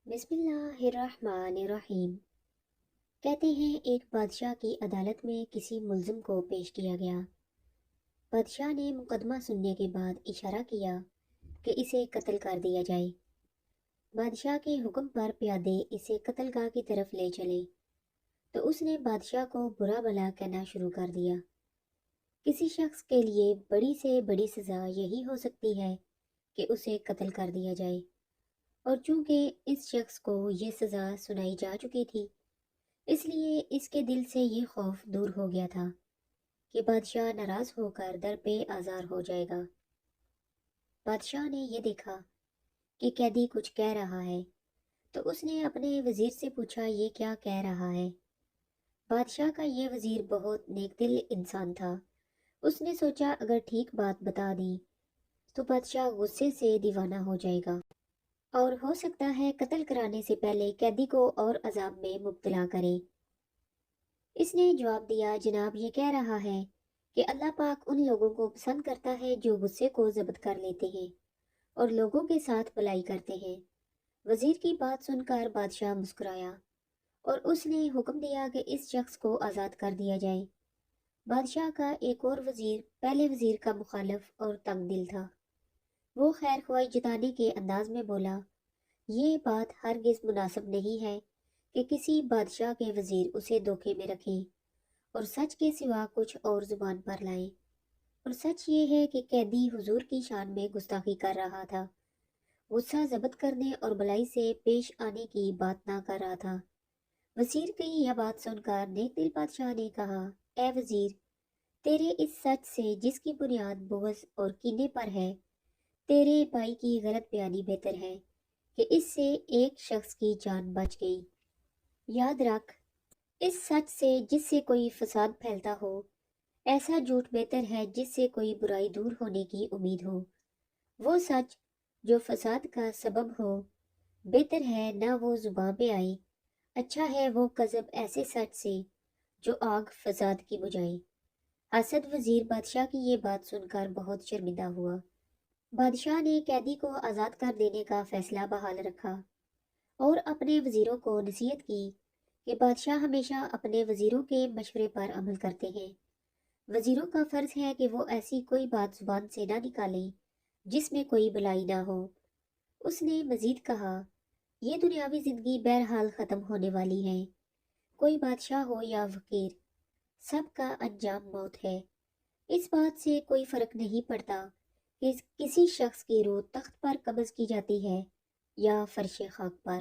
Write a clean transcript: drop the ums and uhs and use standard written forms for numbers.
بسم اللہ الرحمن الرحیم۔ کہتے ہیں ایک بادشاہ کی عدالت میں کسی ملزم کو پیش کیا گیا۔ بادشاہ نے مقدمہ سننے کے بعد اشارہ کیا کہ اسے قتل کر دیا جائے۔ بادشاہ کے حکم پر پیادے اسے قتل گاہ کی طرف لے چلے تو اس نے بادشاہ کو برا بھلا کہنا شروع کر دیا۔ کسی شخص کے لیے بڑی سے بڑی سزا یہی ہو سکتی ہے کہ اسے قتل کر دیا جائے، اور چونکہ اس شخص کو یہ سزا سنائی جا چکی تھی، اس لیے اس کے دل سے یہ خوف دور ہو گیا تھا کہ بادشاہ ناراض ہو کر در پہ آزار ہو جائے گا۔ بادشاہ نے یہ دیکھا کہ قیدی کچھ کہہ رہا ہے تو اس نے اپنے وزیر سے پوچھا یہ کیا کہہ رہا ہے۔ بادشاہ کا یہ وزیر بہت نیک دل انسان تھا۔ اس نے سوچا اگر ٹھیک بات بتا دی تو بادشاہ غصے سے دیوانہ ہو جائے گا اور ہو سکتا ہے قتل کرانے سے پہلے قیدی کو اور عذاب میں مبتلا کرے۔ اس نے جواب دیا، جناب یہ کہہ رہا ہے کہ اللہ پاک ان لوگوں کو پسند کرتا ہے جو غصے کو ضبط کر لیتے ہیں اور لوگوں کے ساتھ بھلائی کرتے ہیں۔ وزیر کی بات سن کر بادشاہ مسکرایا اور اس نے حکم دیا کہ اس شخص کو آزاد کر دیا جائے۔ بادشاہ کا ایک اور وزیر پہلے وزیر کا مخالف اور تنگ دل تھا۔ وہ خیر خواہی جتانے کے انداز میں بولا، یہ بات ہرگز مناسب نہیں ہے کہ کسی بادشاہ کے وزیر اسے دھوکے میں رکھیں اور سچ کے سوا کچھ اور زبان پر لائیں۔ اور سچ یہ ہے کہ قیدی حضور کی شان میں گستاخی کر رہا تھا، غصہ ضبط کرنے اور بھلائی سے پیش آنے کی بات نہ کر رہا تھا۔ وزیر کی یہ بات سن کر نیک دل بادشاہ نے کہا، اے وزیر، تیرے اس سچ سے جس کی بنیاد بغض اور کینے پر ہے، تیرے بھائی کی غلط بیانی بہتر ہے کہ اس سے ایک شخص کی جان بچ گئی۔ یاد رکھ، اس سچ سے جس سے کوئی فساد پھیلتا ہو، ایسا جھوٹ بہتر ہے جس سے کوئی برائی دور ہونے کی امید ہو۔ وہ سچ جو فساد کا سبب ہو، بہتر ہے نہ وہ زباں پہ آئے، اچھا ہے وہ کذب ایسے سچ سے جو آگ فساد کی بجھائے۔ اسد وزیر بادشاہ کی یہ بات سن کر بہت شرمندہ ہوا۔ بادشاہ نے قیدی کو آزاد کر دینے کا فیصلہ بحال رکھا اور اپنے وزیروں کو نصیحت کی کہ بادشاہ ہمیشہ اپنے وزیروں کے مشورے پر عمل کرتے ہیں۔ وزیروں کا فرض ہے کہ وہ ایسی کوئی بات زبان سے نہ نکالیں جس میں کوئی بھلائی نہ ہو۔ اس نے مزید کہا، یہ دنیاوی زندگی بہرحال ختم ہونے والی ہے، کوئی بادشاہ ہو یا فقیر، سب کا انجام موت ہے۔ اس بات سے کوئی فرق نہیں پڑتا کہ کسی شخص کی روح تخت پر قبض کی جاتی ہے یا فرش خاک پر۔